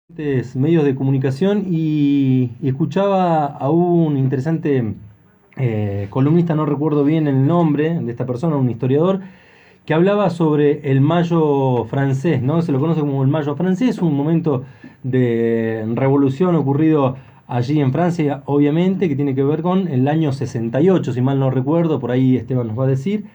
Medios de comunicación y escuchaba a un interesante columnista, no recuerdo bien el nombre de esta persona, un historiador, que hablaba sobre el Mayo francés, ¿no? Se lo conoce como el Mayo francés, un momento de revolución ocurrido allí en Francia, obviamente, que tiene que ver con el año 68, si mal no recuerdo, por ahí Esteban nos va a decir.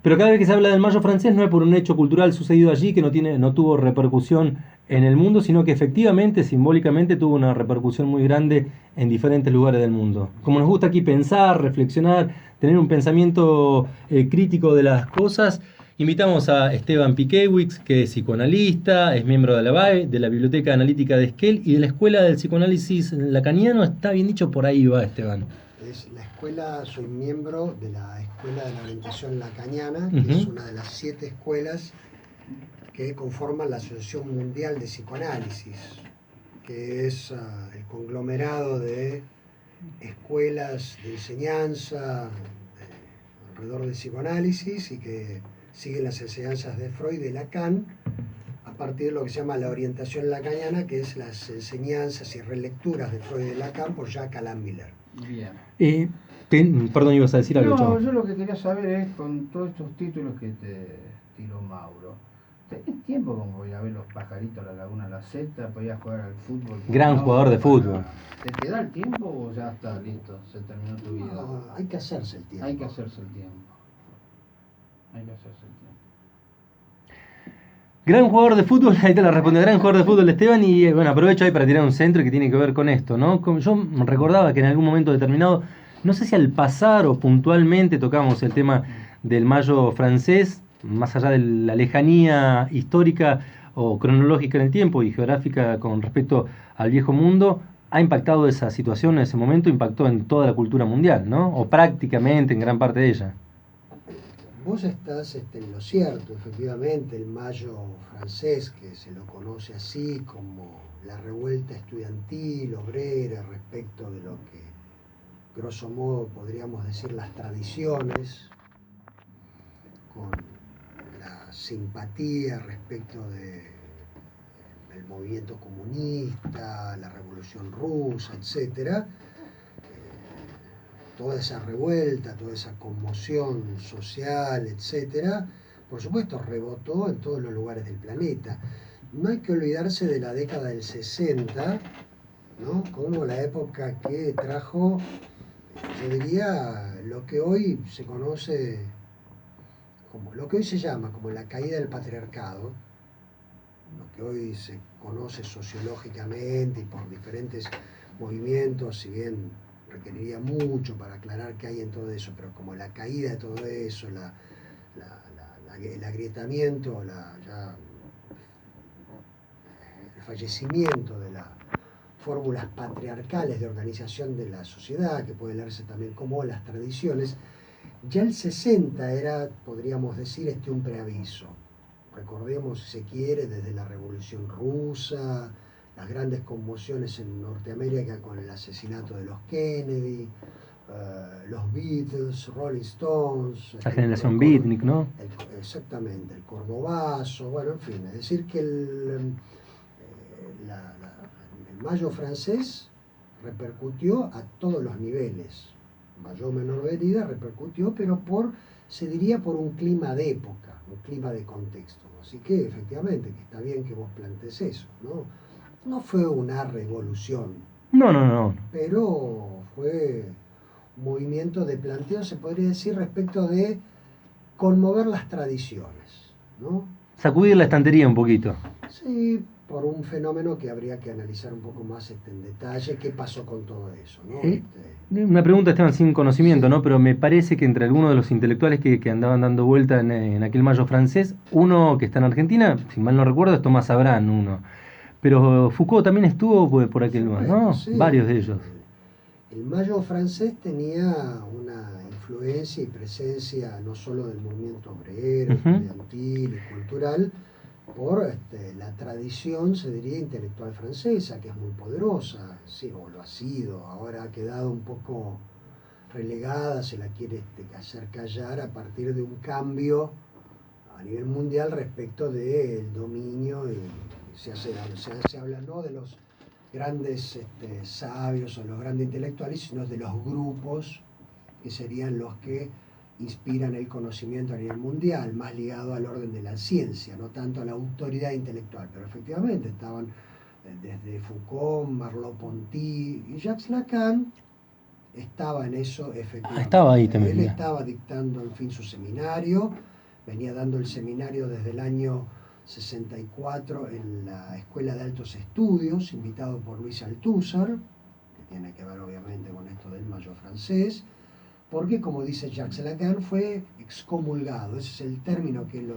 Pero cada vez que se habla del Mayo francés no es por un hecho cultural sucedido allí que no tuvo repercusión en el mundo, sino que efectivamente, simbólicamente, tuvo una repercusión muy grande en diferentes lugares del mundo. Como nos gusta aquí pensar, reflexionar, tener un pensamiento crítico de las cosas, invitamos a Esteban Piquewix, que es psicoanalista, es miembro de la BAE, de la Biblioteca Analítica de Esquel y de la Escuela del Psicoanálisis Lacaniano. Está bien dicho, por ahí va, Esteban. Es la escuela, soy miembro de la Escuela de la Orientación Lacaniana, que es Ujú. una de las 7 escuelas que conforman la Asociación Mundial de Psicoanálisis, que es el conglomerado de escuelas de enseñanza alrededor del psicoanálisis y que siguen las enseñanzas de Freud y de Lacan a partir de lo que se llama la orientación lacaniana, que es las enseñanzas y relecturas de Freud y de Lacan por Jacques Alain Miller. Bien. Eh, Perdón, ibas a decir algo, No, Chavo. yo lo que quería saber es, con todos estos títulos que te tiró Mauro, ¿tenés tiempo como para ir a ver los pajaritos a la Laguna La Z, para ir a jugar al fútbol? Gran jugador de fútbol. ¿Te da el tiempo o ya está listo, se terminó tu vida? No, hay que hacerse el tiempo. Hay que hacerse el tiempo. Hay que hacerse el tiempo. Gran jugador de fútbol, ahí te la responde, gran jugador de fútbol Esteban, y bueno, aprovecho ahí para tirar un centro que tiene que ver con esto, ¿no? Yo recordaba que en algún momento determinado, no sé si al pasar o puntualmente tocamos el tema del Mayo francés, más allá de la lejanía histórica o cronológica en el tiempo y geográfica con respecto al viejo mundo, ha impactado esa situación en ese momento, impactó en toda la cultura mundial, ¿no? O prácticamente en gran parte de ella. Vos estás en lo cierto, efectivamente, el Mayo francés, que se lo conoce así como la revuelta estudiantil, obrera, respecto de lo que, grosso modo, podríamos decir las tradiciones, con la simpatía respecto del movimiento comunista, la revolución rusa, etcétera. Toda esa revuelta, toda esa conmoción social, etcétera, por supuesto rebotó en todos los lugares del planeta. No hay que olvidarse de la década del 60, ¿no? Como la época que trajo, yo diría, lo que hoy se conoce como, lo que hoy se llama como la caída del patriarcado, lo que hoy se conoce sociológicamente y por diferentes movimientos, si bien requeriría mucho para aclarar qué hay en todo eso, pero como la caída de todo eso, el agrietamiento, el fallecimiento de las fórmulas patriarcales de organización de la sociedad, que puede leerse también como las tradiciones, ya el 60 era, podríamos decir, un preaviso. Recordemos, si se quiere, desde la Revolución Rusa, las grandes conmociones en Norteamérica con el asesinato de los Kennedy, los Beatles, Rolling Stones, La generación Beatnik, ¿no? exactamente, el Cordobazo, bueno, en fin, es decir que el Mayo francés repercutió a todos los niveles, mayor o menor medida repercutió, pero se diría por un clima de época, un clima de contexto. Así que efectivamente, que está bien que vos plantees eso, ¿no? No fue una revolución, No, no, no. pero fue un movimiento de planteo, se podría decir, respecto de conmover las tradiciones, ¿no? Sacudir la estantería un poquito. Sí, por un fenómeno que habría que analizar un poco más en detalle, qué pasó con todo eso, ¿no? Una pregunta, Esteban, sin conocimiento, Sí. ¿no? Pero me parece que entre algunos de los intelectuales que andaban dando vuelta en aquel Mayo francés, uno que está en Argentina, si mal no recuerdo, es Tomás Abrán, uno. Pero Foucault también estuvo por Por aquel lugar, supuesto, ¿no? sí. Varios de ellos. El Mayo francés tenía una influencia y presencia no solo del movimiento obrero, Ujú. estudiantil y cultural, por la tradición, se diría, intelectual francesa, que es muy poderosa, sí, o lo ha sido, ahora ha quedado un poco relegada, se la quiere hacer callar a partir de un cambio a nivel mundial respecto del dominio y se habla no de los grandes sabios o los grandes intelectuales, sino de los grupos que serían los que inspiran el conocimiento a nivel mundial, más ligado al orden de la ciencia, no tanto a la autoridad intelectual. Pero efectivamente estaban desde Foucault, Merleau-Ponty y Jacques Lacan. Estaba en eso, efectivamente. Estaba ahí también. Él estaba dictando, en fin, su seminario. Venía dando el seminario desde el año 64 en la Escuela de Altos Estudios, invitado por Luis Althusser, que tiene que ver obviamente con esto del mayo francés, porque, como dice Jacques Lacan, fue excomulgado. Ese es el término que lo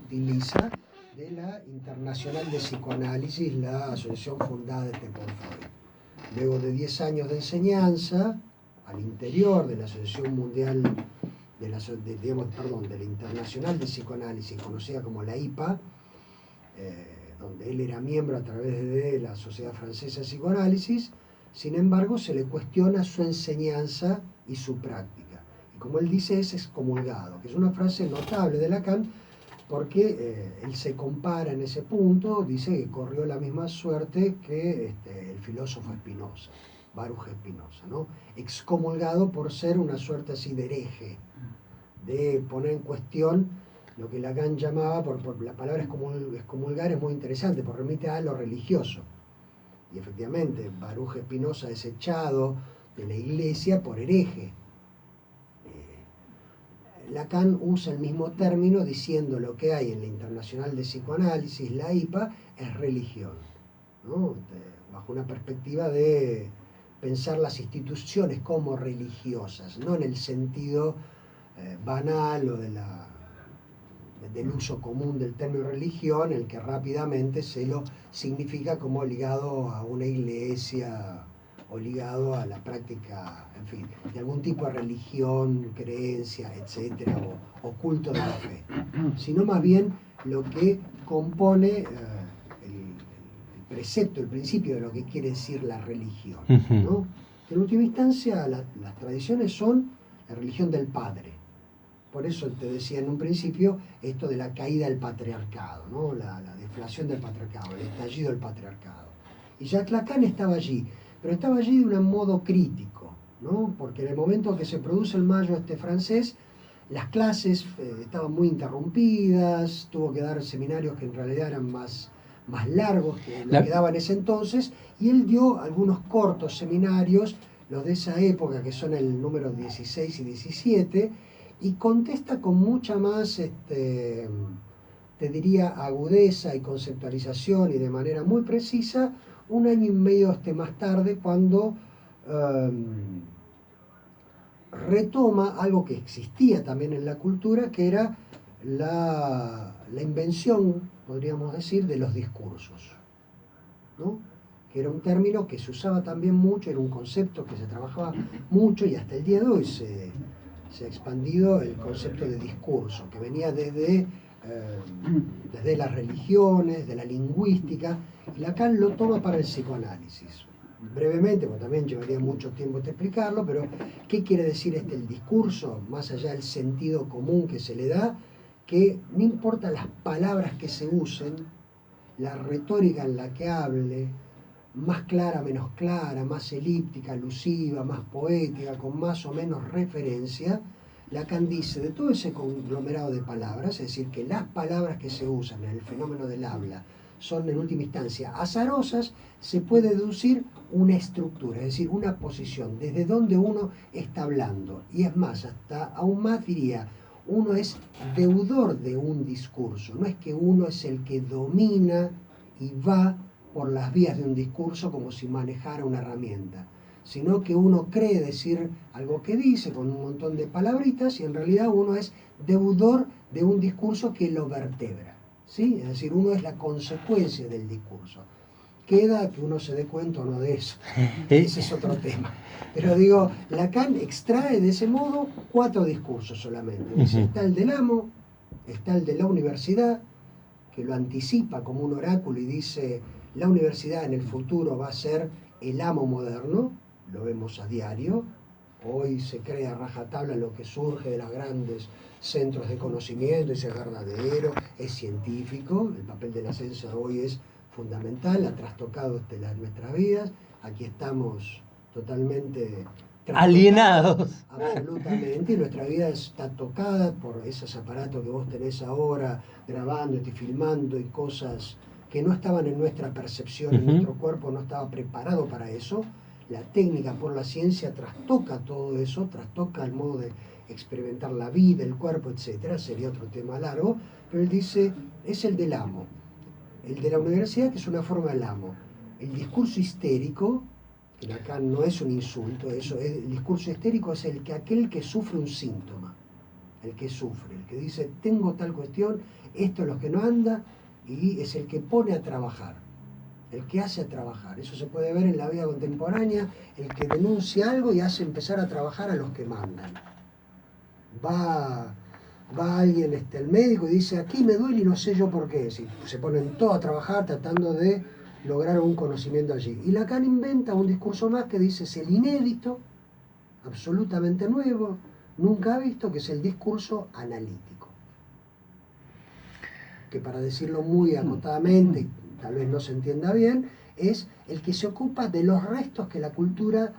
utiliza, de la Internacional de Psicoanálisis, la asociación fundada por Freud. Luego de 10 años de enseñanza al interior de la Asociación Mundial, de la Internacional de Psicoanálisis, conocida como la IPA, donde él era miembro a través de la Sociedad Francesa de Psicoanálisis, sin embargo se le cuestiona su enseñanza y su práctica. Y como él dice, es excomulgado, que es una frase notable de Lacan, porque él se compara en ese punto, dice que corrió la misma suerte que el filósofo Spinoza, Baruch Spinoza, ¿no? Excomulgado por ser una suerte así de hereje, de poner en cuestión lo que Lacan llamaba, por la palabra excomulgar es muy interesante, porque remite a lo religioso. Y efectivamente, Baruch Spinoza es echado de la iglesia por hereje. Lacan usa el mismo término diciendo lo que hay en la Internacional de Psicoanálisis, la IPA, es religión, ¿no? Bajo una perspectiva de pensar las instituciones como religiosas, no en el sentido banal o del uso común del término religión, el que rápidamente se lo significa como ligado a una iglesia o ligado a la práctica, en fin, de algún tipo de religión, creencia, etcétera, o culto de la fe, sino más bien lo que compone el precepto, el principio de lo que quiere decir la religión, ¿no? En última instancia, las tradiciones son la religión del padre. Por eso te decía en un principio esto de la caída del patriarcado, ¿no? La deflación del patriarcado, el estallido del patriarcado. Y Jacques Lacan estaba allí, pero estaba allí de un modo crítico, ¿no? Porque en el momento que se produce el mayo francés, las clases estaban muy interrumpidas, tuvo que dar seminarios que en realidad eran más largos que lo que daba en ese entonces, y él dio algunos cortos seminarios, los de esa época, que son el número 16 y 17, y contesta con mucha más, te diría, agudeza y conceptualización, y de manera muy precisa, un año y medio más tarde, cuando retoma algo que existía también en la cultura, que era la invención, podríamos decir, de los discursos, ¿no? Que era un término que se usaba también mucho, era un concepto que se trabajaba mucho, y hasta el día de hoy se ha expandido el concepto de discurso, que venía desde las religiones, de la lingüística, y Lacan lo toma para el psicoanálisis. Brevemente, porque también llevaría mucho tiempo explicarlo, pero ¿qué quiere decir el discurso? Más allá del sentido común que se le da, que no importa las palabras que se usen, la retórica en la que hable, más clara, menos clara, más elíptica, alusiva, más poética, con más o menos referencia, Lacan dice de todo ese conglomerado de palabras, es decir, que las palabras que se usan en el fenómeno del habla son en última instancia azarosas, se puede deducir una estructura, es decir, una posición, desde donde uno está hablando. Y es más, hasta aún más diría, uno es deudor de un discurso, no es que uno es el que domina y va por las vías de un discurso como si manejara una herramienta, sino que uno cree decir algo que dice con un montón de palabritas y en realidad uno es deudor de un discurso que lo vertebra, ¿sí? Es decir, uno es la consecuencia del discurso. Queda que uno se dé cuenta o no de eso, ese es otro tema. Pero digo, Lacan extrae de ese modo 4 discursos solamente. Dice, está el del amo, está el de la universidad, que lo anticipa como un oráculo y dice, la universidad en el futuro va a ser el amo moderno, lo vemos a diario. Hoy se cree a rajatabla lo que surge de los grandes centros de conocimiento, ese es verdadero, es científico. El papel de la ciencia hoy es fundamental, ha trastocado nuestras vidas. Aquí estamos totalmente alienados. Absolutamente, y nuestra vida está tocada por esos aparatos que vos tenés ahora, grabándote, filmando y cosas que no estaban en nuestra percepción, en nuestro cuerpo no estaba preparado para eso. La técnica por la ciencia trastoca todo eso, trastoca el modo de experimentar la vida, el cuerpo, etcétera. Sería otro tema largo, pero él dice, es el del amo, el de la universidad, que es una forma del amo. El discurso histérico, que acá no es un insulto, el discurso histérico es aquel que sufre un síntoma, el que sufre, el que dice, tengo tal cuestión, esto es lo que no anda, y es el que pone a trabajar, el que hace a trabajar. Eso se puede ver en la vida contemporánea, el que denuncia algo y hace empezar a trabajar a los que mandan. Va alguien, el médico, y dice, aquí me duele y no sé yo por qué. Se ponen todos a trabajar tratando de lograr un conocimiento allí. Y Lacan inventa un discurso más que dice, es el inédito, absolutamente nuevo, nunca visto, que es el discurso analítico. Que para decirlo muy acotadamente, tal vez no se entienda bien, es el que se ocupa de los restos que la cultura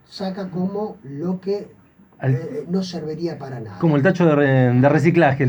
saca como lo que no serviría para nada. Como el tacho de reciclaje.